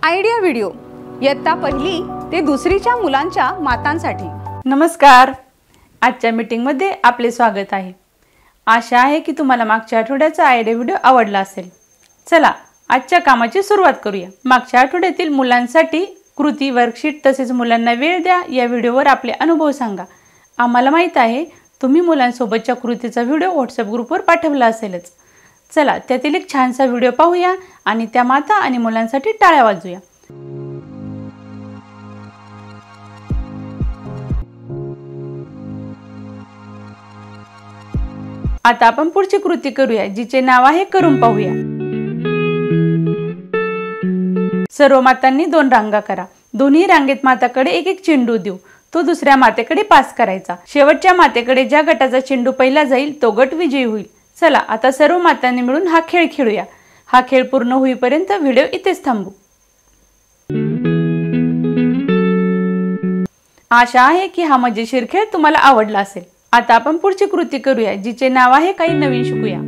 Idea video इयत्ता पहिली ते दुसरीच्या मुलांच्या मातांसाठी। नमस्कार, आजच्या मीटिंगमध्ये आपले स्वागत आहे। आशा आहे की तुम्हाला मागच्या आठवड्याचा आयडिया व्हिडिओ आवडला असेल। चला आजच्या कामाची सुरुवात करूया। मागच्या आठवड्यातील मुलांसाठी कृती वर्कशीट तसेच मुलांना वेळ द्या या व्हिडिओवर आपले अनुभव सांगा। आम्हाला माहित आहे तुम्ही मुलांसोबतच्या कृतीचा व्हिडिओ व्हॉट्सअप ग्रुपवर पाठवला असेलच। चला त्यातील एक छानसा व्हिडिओ पाहूया आणि त्या माता आणि मुलांसाठी टाळ्या वाजवूया। आता आपण पुढची कृती करूया जिचे नाव आहे करून पाहूया। सर्व मातांनी 2 रांगा करा। दोन्ही रांगेत माताकडे एक एक चेंडू देऊ। तो दुसऱ्या मातेकडे पास करायचा। शेवटच्या मातेकडे ज्या गटाचा चेंडू पहिला जाईल तो गट विजयी होईल। चला आता सर्व मातांनी मिळून हा खेळ खेळूया। हा खेळ पूर्ण होईपर्यंत व्हिडिओ इथेच थांबू। आशा आहे की हा मजेशीर खेळ तुम्हाला आवडला असेल। आता आपण पुढची कृती करूया जिचे नाव आहे काही नवीन शिकूया।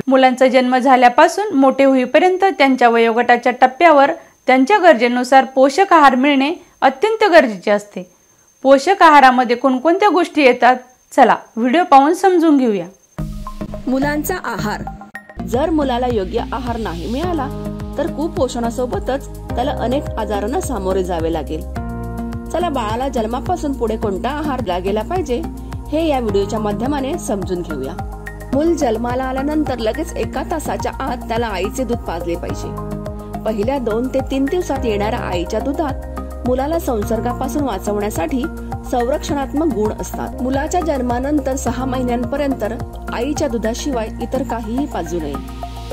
मुलांचा जन्म झाल्यापासून मोठे होईपर्यंत त्यांच्या वयोगटाच्या टप्प्यावर त्यांच्या गरजेनुसार पोषक आहार मिळणे अत्यंत गरजेचे असते। पोषक आहारामध्ये कोणकोणत्या गोष्टी येतात चला व्हिडिओ पाहून समजून घेऊया। मुलांचा आहार। जर मुलाला योग्य आहार नाही मिळाला तर कुपोषणासोबतच त्याला अनेक आजारांना सामोरे जावे लागेल। चला बाळाला जन्मापासून पुढे कोणता आहार दिला गेला पाहिजे हे या व्हिडिओच्या माध्यमाने समजून घेऊया। मूल जन्माला आल्यानंतर लगेच 1 तासाच्या आत त्याला आईचे दूध पाजले पाहिजे। पहिल्या 2 ते 3 दिवसात येणाऱ्या आईच्या दुधात मुलाला संसर्गापासून वाचवण्यासाठी संरक्षणात्मक गुण असतात। मुलाच्या जन्मानंतर 6 महिन्यांपर्यंत आईच्या दुधाशिवाय इतर काहीही पाजू नये,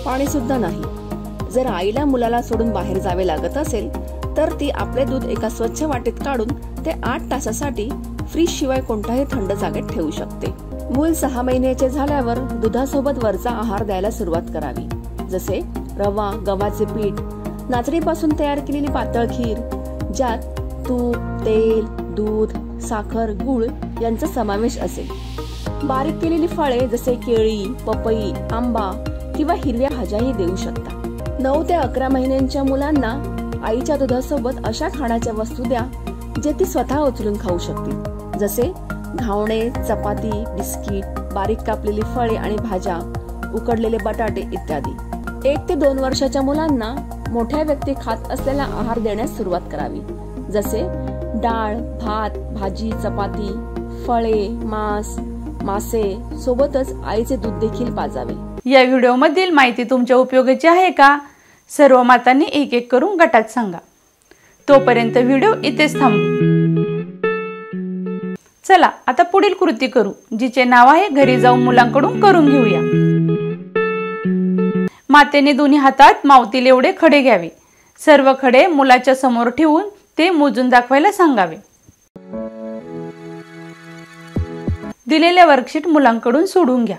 पाणी सुद्धा नाही। जर आईला मुलाला सोडून बाहेर जावे लागत असेल तर ती आपले दूध एका स्वच्छ वाटीत काढून ते 8 तासासाठी फ्रीज शिवाय कोणत्याही थंड जागेत ठेवू शकते। मूल 6 महिन्याचे झाल्यावर दुधासोबत वरचा आहार द्यायला सुरुवात करावी, जसे रवा, गव्हाचे पीठ, नाचणीपासून तयार केलेली पातळ खीर ज्यात तूप, तेल, दूध, साखर, गूळ यांचा समावेश असेल। बारीक केलेली फळे जसे केळी, पपई, आंबा किंवा हिरव्या भाज्याही देऊ शकता। 9 ते 11 महिन्यांच्या मुलांना आईच्या दुधासोबत अशा खाण्याच्या वस्तू द्या जे ती स्वतः उचलून खाऊ शकतील, जसे घावणे, चपाती, बिस्किट, बारीक कापलेली फळे आणि भाज्या, उकडलेले बटाटे इत्यादी। 1 ते 2 वर्षाच्या मुलांना मोठ्या व्यक्ती खात असलेला आहार देण्यास सुरुवात करावी, जसे डाळ, भात, भाजी, चपाती, फळे, मांस, मासे सोबतच आईचे दूध देखील पाजावे। या व्हिडिओ मधील माहिती तुमच्या उपयोगाची आहे का? सर्व मातांनी एक एक करून गटात सांगा। तोपर्यंत व्हिडिओ इथेच थांबू। चला आता पुढील कृती करू जिचे नाव आहे घरी जाऊन मुलांकडून करून घेऊया। मातेने दोन्ही हातात मावतील एवढे खडे घ्यावे। सर्व खडे मुलाच्या समोर ठेवून ते मोजून दाखवायला सांगावे। दिलेल्या वर्कशीट मुलांकडून सोडून घ्या।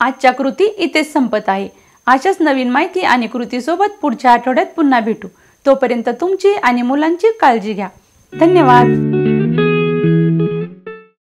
आजच्या कृती इथेच संपत आहे। अशाच नवीन माहिती आणि कृती सोबत पुढच्या आठवड्यात पुन्हा भेटू। तोपर्यंत तुमची आणि मुलांची काळजी घ्या। धन्यवाद।